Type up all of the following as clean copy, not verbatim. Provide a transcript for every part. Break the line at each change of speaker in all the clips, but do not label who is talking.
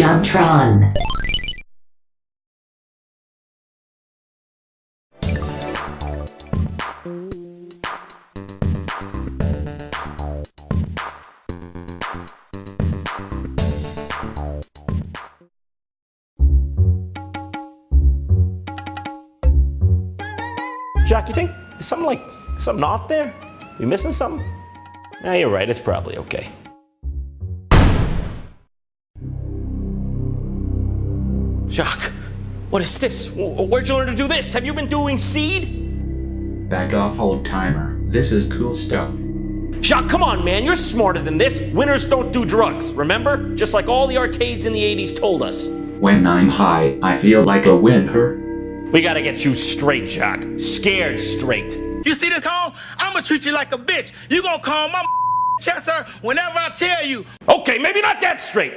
JonTron.
Jacques, you think is something off there? We missing something? Nah, you're right. It's probably okay. Jacques, what is this? Where'd you learn to do this? Have you been doing seed?
Back off, old timer. This is cool stuff.
Jacques, come on, man. You're smarter than this. Winners don't do drugs, remember? Just like all the arcades in the 80s told us.
When I'm high, I feel like a winner.
We gotta get you straight, Jacques. Scared straight.
You see this call? I'ma treat you like a bitch. You gonna call my Chester whenever I tell you.
Okay, maybe not that straight.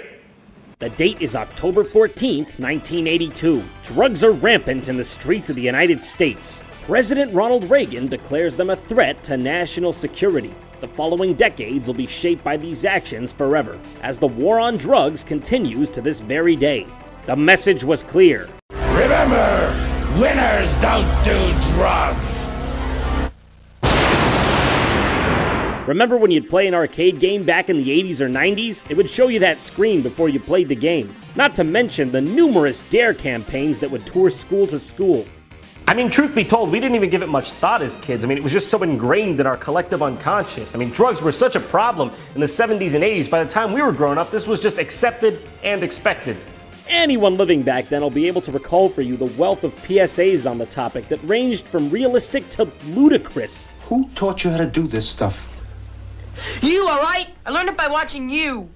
The date is October 14th, 1982. Drugs are rampant in the streets of the United States. President Ronald Reagan declares them a threat to national security. The following decades will be shaped by these actions forever, as the war on drugs continues to this very day. The message was clear.
Remember, winners don't do drugs.
Remember when you'd play an arcade game back in the 80s or 90s? It would show you that screen before you played the game. Not to mention the numerous DARE campaigns that would tour school to school.
I mean, truth be told, we didn't even give it much thought as kids. I mean, it was just so ingrained in our collective unconscious. I mean, drugs were such a problem in the 70s and 80s. By the time we were growing up, this was just accepted and expected.
Anyone living back then will be able to recall for you the wealth of PSAs on the topic that ranged from realistic to ludicrous.
Who taught you how to do this stuff?
You, alright? I learned it by watching you.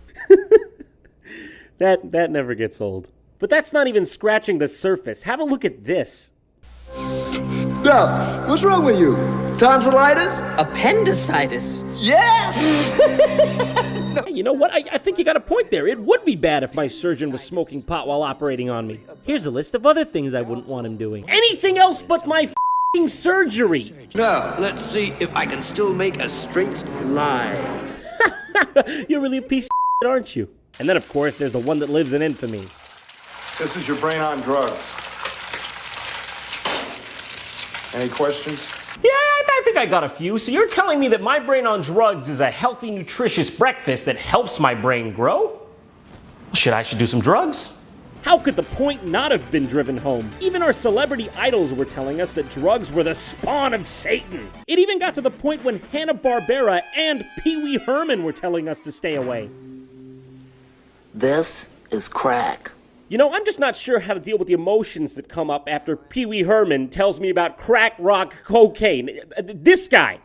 That never gets old. But that's not even scratching the surface. Have a look at this.
Now, what's wrong with you? Tonsillitis?
Appendicitis.
Yeah!
Hey, you know what? I think you got a point there. It would be bad if my surgeon was smoking pot while operating on me. Here's a list of other things I wouldn't want him doing. Anything else but my f***ing surgery.
Now, let's see if I can still make a straight line.
You're really a piece of shit, aren't you? And then, of course, there's the one that lives in infamy.
This is your brain on drugs. Any questions?
Yeah, I think I got a few. So you're telling me that my brain on drugs is a healthy, nutritious breakfast that helps my brain grow? Well, shit, I should do some drugs.
How could the point not have been driven home? Even our celebrity idols were telling us that drugs were the spawn of Satan. It even got to the point when Hanna-Barbera and Pee Wee Herman were telling us to stay away.
This is crack.
You know, I'm just not sure how to deal with the emotions that come up after Pee Wee Herman tells me about crack rock cocaine. This guy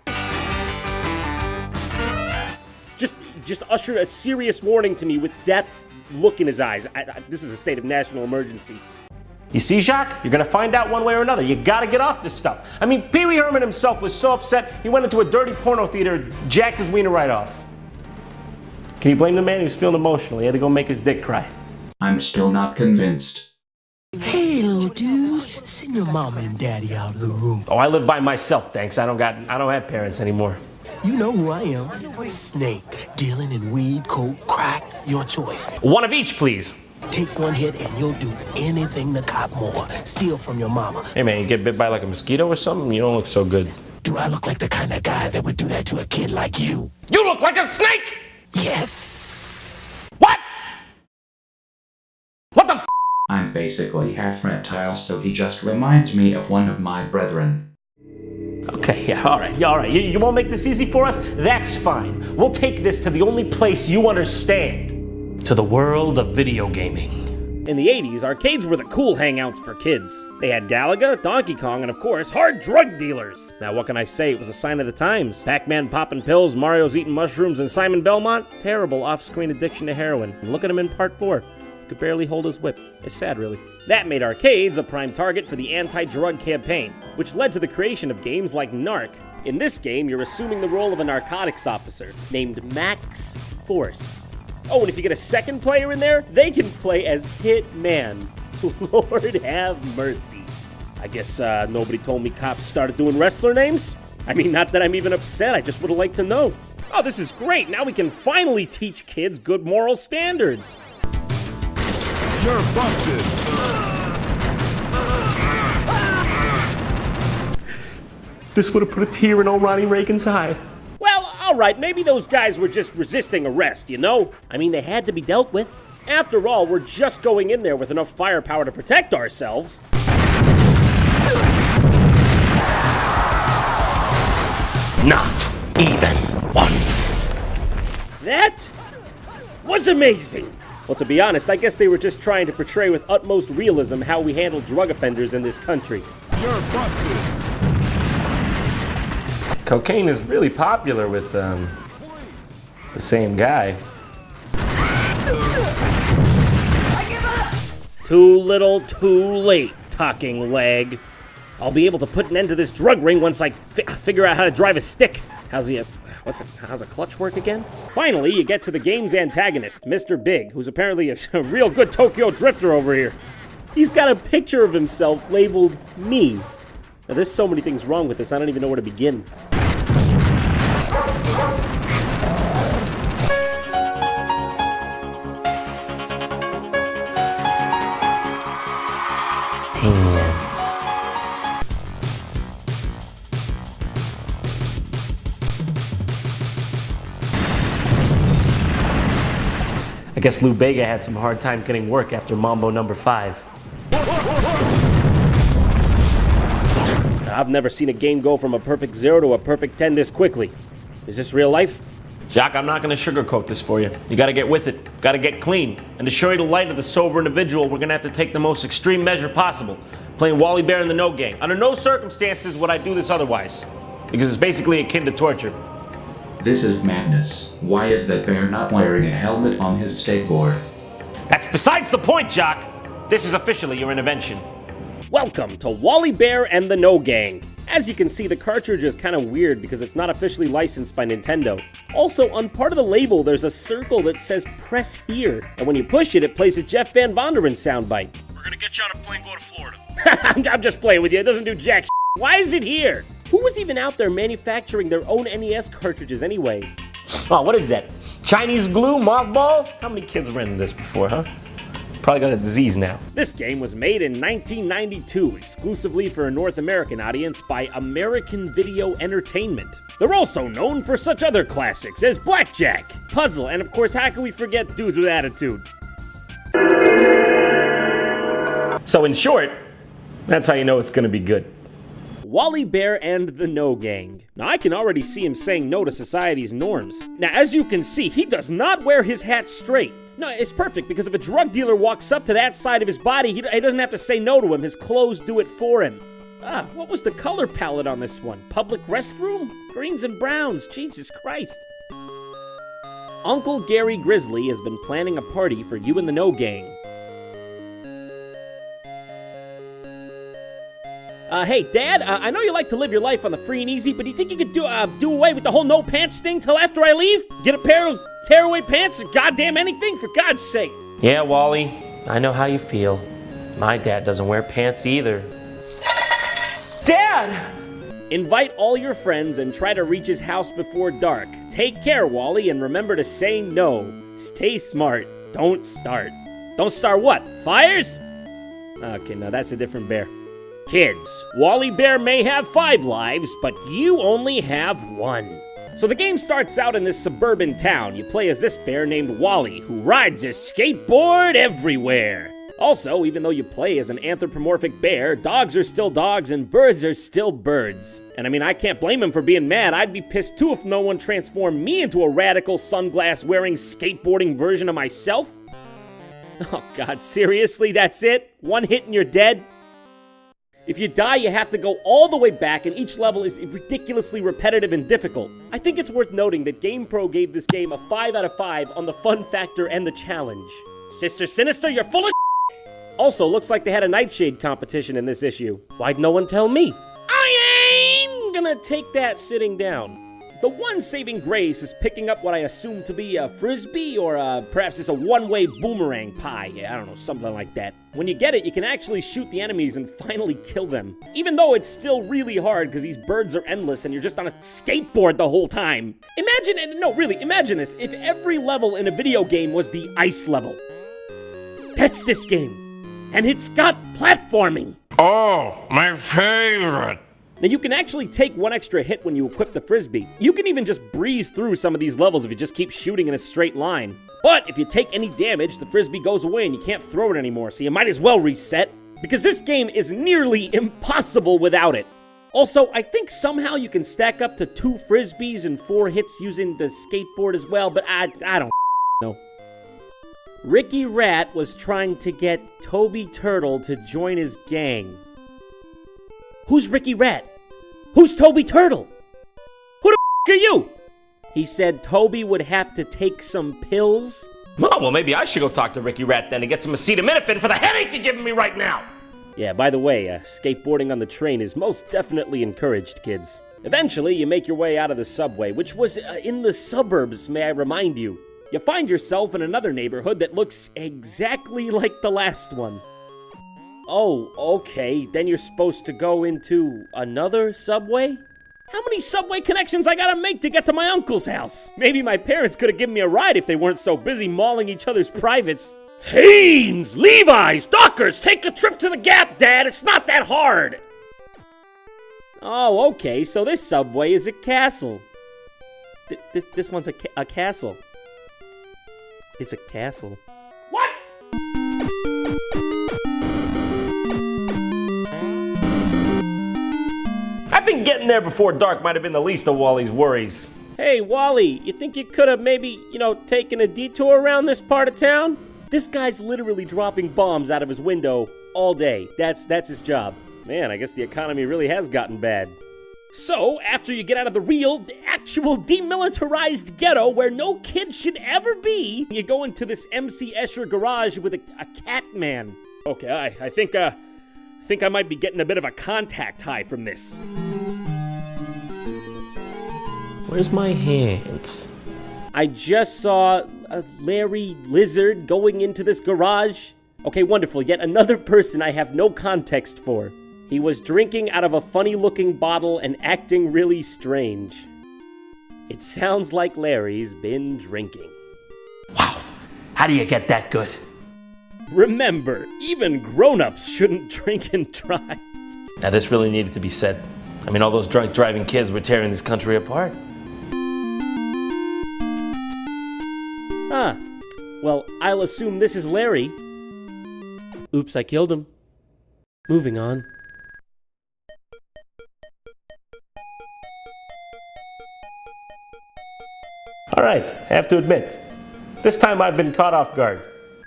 just ushered a serious warning to me with that look in his eyes. This is a state of national emergency.
You see, Jacques? You're gonna find out one way or another. You gotta get off this stuff. I mean, Pee Wee Herman himself was so upset, he went into a dirty porno theater, jacked his wiener right off. Can you blame the man? He was feeling emotional. He had to go make his dick cry.
I'm still not convinced.
Hey, little dude, send your mama and daddy out of the room.
Oh, I live by myself, thanks. I don't have parents anymore.
You know who I am. Snake, dealing in weed, coke, crack, your choice.
One of each, please.
Take one hit and you'll do anything to cop more. Steal from your mama.
Hey man, you get bit by like a mosquito or something? You don't look so good.
Do I look like the kind of guy that would do that to a kid like you?
You look like a snake!
Yes!
What? What the f?
I'm basically half reptile, so he just reminds me of one of my brethren.
Okay, yeah, all right. You won't make this easy for us? That's fine. We'll take this to the only place you understand. To the world of video gaming.
In the 80s, arcades were the cool hangouts for kids. They had Galaga, Donkey Kong, and of course, hard drug dealers. Now what can I say? It was a sign of the times. Pac-Man popping pills, Mario's eating mushrooms, and Simon Belmont, terrible off-screen addiction to heroin. And look at him in part 4. He could barely hold his whip. It's sad, really. That made arcades a prime target for the anti-drug campaign, which led to the creation of games like Narc. In this game, you're assuming the role of a narcotics officer named Max Force. Oh, and if you get a second player in there, they can play as Hitman. Lord have mercy. I guess nobody told me cops started doing wrestler names? I mean, not that I'm even upset, I just would have liked to know. Oh, this is great. Now we can finally teach kids good moral standards.
You're busted.
This would have put a tear in old Ronnie Reagan's eye.
Well, alright, maybe those guys were just resisting arrest, you know? I mean, they had to be dealt with. After all, we're just going in there with enough firepower to protect ourselves.
Not even once.
That was amazing. Well, to be honest, I guess they were just trying to portray with utmost realism how we handle drug offenders in this country.
You're busted.
Cocaine is really popular with the same guy.
Too little, too late, talking leg. I'll be able to put an end to this drug ring once I figure out how to drive a stick. How's a clutch work again? Finally, you get to the game's antagonist, Mr. Big, who's apparently a real good Tokyo drifter over here. He's got a picture of himself labeled me. Now, there's so many things wrong with this, I don't even know where to begin.
I guess Lou Bega had some hard time getting work after Mambo number 5.
I've never seen a game go from a perfect 0 to a perfect 10 this quickly. Is this real life?
Jacques, I'm not gonna sugarcoat this for you. You gotta get with it, gotta get clean. And to show you the light of the sober individual, we're gonna have to take the most extreme measure possible. Playing Wally Bear in the No Gang. Under no circumstances would I do this otherwise. Because it's basically akin to torture.
This is madness. Why is that bear not wearing a helmet on his skateboard?
That's besides the point, Jacques. This is officially your intervention.
Welcome to Wally Bear and the No Gang. As you can see, the cartridge is kind of weird because it's not officially licensed by Nintendo. Also, on part of the label, there's a circle that says press here. And when you push it, it plays a Jeff Van Vonderen soundbite.
We're gonna get you on a plane, go to Florida.
I'm just playing with you, it doesn't do jack shit. Why is it here? Who was even out there manufacturing their own NES cartridges anyway?
Oh, what is that? Chinese glue, mothballs? How many kids rented this before, huh? Probably got a disease now.
This game was made in 1992 exclusively for a North American audience by American Video Entertainment. They're also known for such other classics as Blackjack, Puzzle, and of course, how can we forget Dudes with Attitude?
So in short, that's how you know it's gonna be good.
Wally Bear and the No Gang. Now I can already see him saying no to society's norms. Now as you can see, he does not wear his hat straight. No, it's perfect because if a drug dealer walks up to that side of his body, he doesn't have to say no to him. His clothes do it for him. What was the color palette on this one? Public restroom? Greens and browns, Jesus Christ. Uncle Gary Grizzly has been planning a party for you and the No Gang. Hey, Dad, I know you like to live your life on the free and easy, but do you think you could do away with the whole no pants thing till after I leave? Get a pair of those tearaway pants or goddamn anything, for God's sake.
Yeah, Wally, I know how you feel. My dad doesn't wear pants either. Dad!
Invite all your friends and try to reach his house before dark. Take care, Wally, and remember to say no. Stay smart. Don't start. Don't start what? Fires? Okay, no, that's a different bear. Kids, Wally Bear may have 5 lives, but you only have 1. So the game starts out in this suburban town. You play as this bear named Wally, who rides a skateboard everywhere. Also, even though you play as an anthropomorphic bear, dogs are still dogs and birds are still birds. And I mean, I can't blame him for being mad. I'd be pissed too if no one transformed me into a radical sunglass-wearing skateboarding version of myself. Oh God, seriously, that's it? 1 hit and you're dead? If you die, you have to go all the way back, and each level is ridiculously repetitive and difficult. I think it's worth noting that GamePro gave this game a 5 out of 5 on the fun factor and the challenge. Sister Sinister, you're full of shit! Also, looks like they had a Nightshade competition in this issue. Why'd no one tell me? I ain't gonna take that sitting down. The one saving grace is picking up what I assume to be a frisbee or perhaps it's a one-way boomerang pie. Yeah, I don't know, something like that. When you get it, you can actually shoot the enemies and finally kill them. Even though it's still really hard because these birds are endless and you're just on a skateboard the whole time. Imagine this, if every level in a video game was the ice level. That's this game. And it's got platforming.
Oh, my favorite.
Now you can actually take one extra hit when you equip the Frisbee. You can even just breeze through some of these levels if you just keep shooting in a straight line. But if you take any damage, the Frisbee goes away and you can't throw it anymore, so you might as well reset. Because this game is nearly impossible without it. Also, I think somehow you can stack up to 2 Frisbees and 4 hits using the skateboard as well, but I don't know. Ricky Rat was trying to get Toby Turtle to join his gang. Who's Ricky Rat? Who's Toby Turtle? Who the are you? He said Toby would have to take some pills.
Oh, well, maybe I should go talk to Ricky Rat then and get some acetaminophen for the headache you're giving me right now.
Yeah, by the way, skateboarding on the train is most definitely encouraged, kids. Eventually, you make your way out of the subway, which was in the suburbs, may I remind you. You find yourself in another neighborhood that looks exactly like the last one. Oh, okay, then you're supposed to go into another subway? How many subway connections I gotta make to get to my uncle's house? Maybe my parents could have given me a ride if they weren't so busy mauling each other's privates. Hanes, Levi's, Dockers, take a trip to the Gap, Dad. It's not that hard. Oh, okay, so this subway is a castle. This one's a castle. It's a castle.
What? I think getting there before dark might have been the least of Wally's worries.
Hey, Wally, you think you could have maybe, taken a detour around this part of town? This guy's literally dropping bombs out of his window all day. That's his job. Man, I guess the economy really has gotten bad. So, after you get out of the actual demilitarized ghetto where no kid should ever be, you go into this MC Escher garage with a cat man. Okay, I think I might be getting a bit of a contact high from this.
Where's my hands?
I just saw a Larry Lizard going into this garage. Okay, wonderful. Yet another person I have no context for. He was drinking out of a funny-looking bottle and acting really strange. It sounds like Larry's been drinking.
Wow, how do you get that good?
Remember, even grown-ups shouldn't drink and drive.
Now this really needed to be said. I mean, all those drunk driving kids were tearing this country apart.
Ah, well, I'll assume this is Larry. Oops, I killed him. Moving on.
All right, I have to admit, this time I've been caught off guard.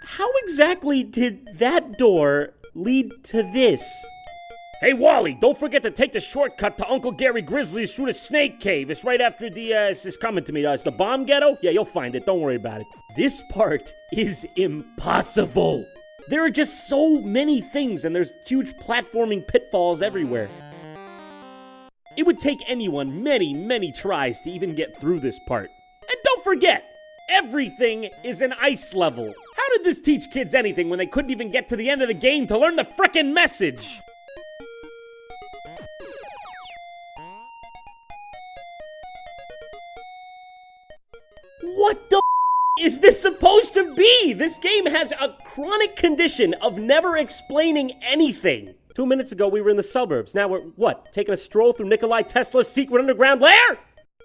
How exactly did that door lead to this? Hey, Wally, don't forget to take the shortcut to Uncle Gary Grizzly's through the Snake Cave. It's right after it's coming to me. It's the bomb ghetto? Yeah, you'll find it. Don't worry about it. This part is impossible. There are just so many things, and there's huge platforming pitfalls everywhere. It would take anyone many, many tries to even get through this part. And don't forget, everything is an ice level. How did this teach kids anything when they couldn't even get to the end of the game to learn the frickin' message? What the is this supposed to be? This game has a chronic condition of never explaining anything. 2 minutes ago, we were in the suburbs. Now we're, what, taking a stroll through Nikolai Tesla's secret underground lair?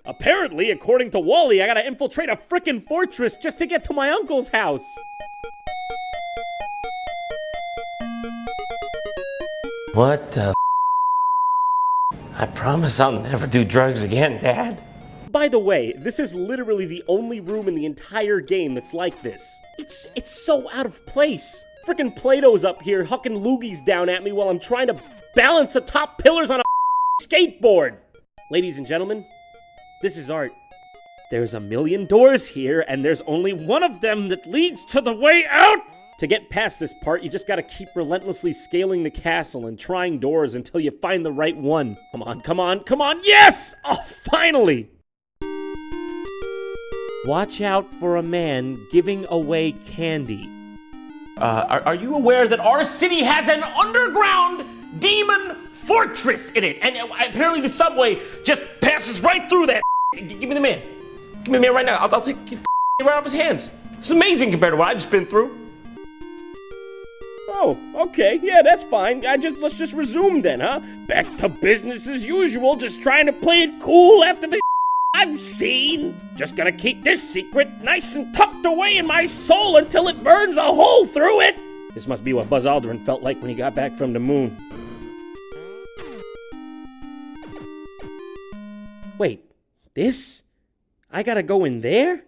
Apparently, according to Wally, I gotta infiltrate a frickin' fortress just to get to my uncle's house.
What the I promise I'll never do drugs again, Dad.
By the way, this is literally the only room in the entire game that's like this. It's so out of place. Frickin' Plato's up here hucking loogies down at me while I'm trying to balance the top pillars on a skateboard. Ladies and gentlemen, this is art. There's a million doors here, and there's only one of them that leads to the way out! To get past this part, you just gotta keep relentlessly scaling the castle and trying doors until you find the right one. Come on, come on, come on, yes! Oh, finally! Watch out for a man giving away candy.
Are you aware that our city has an underground demon fortress in it? And apparently the subway just passes right through that. Give me the man. Give me the man right now. I'll take you right off his hands. It's amazing compared to what I just been through.
Oh, okay, yeah, that's fine. Let's just resume then, huh? Back to business as usual, just trying to play it cool after the I've seen. Just gonna keep this secret nice and tucked away in my soul until it burns a hole through it. This must be what Buzz Aldrin felt like when he got back from the moon. Wait, this? I gotta go in there?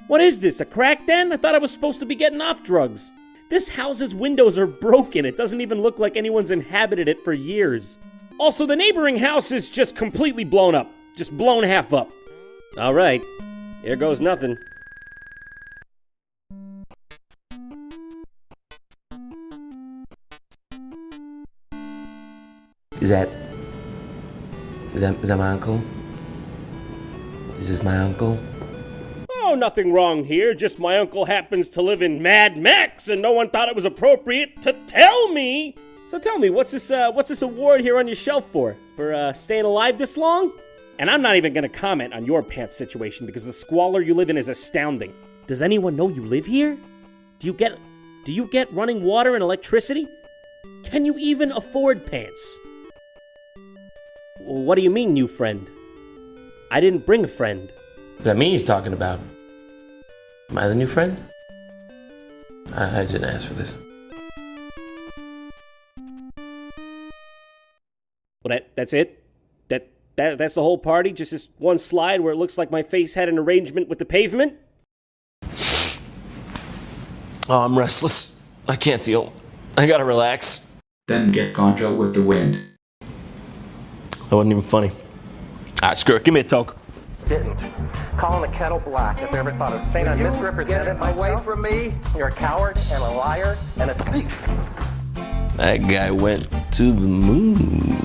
What is this, a crack den? I thought I was supposed to be getting off drugs. This house's windows are broken. It doesn't even look like anyone's inhabited it for years. Also, the neighboring house is just completely blown up. Just blown half up. All right, here goes nothing.
Is that my uncle? Is this my uncle?
Oh, nothing wrong here. Just my uncle happens to live in Mad Max, and no one thought it was appropriate to tell me. So tell me, what's this award here on your shelf for? For staying alive this long? And I'm not even gonna comment on your pants situation because the squalor you live in is astounding. Does anyone know you live here? Do you get running water and electricity? Can you even afford pants? Well, what do you mean, new friend? I didn't bring a friend.
Is that me he's talking about? Am I the new friend? I didn't ask for this.
Well, that's it? That's the whole party? Just this one slide where it looks like my face had an arrangement with the pavement?
Oh, I'm restless. I can't deal. I gotta relax.
Then get Concho with the wind.
That wasn't even funny. Alright, screw it. Give me a toke.
Didn't. Calling the kettle black if I ever thought of saying I misrepresented myself. Away from me. You're a coward and a liar and a thief.
That guy went to the moon.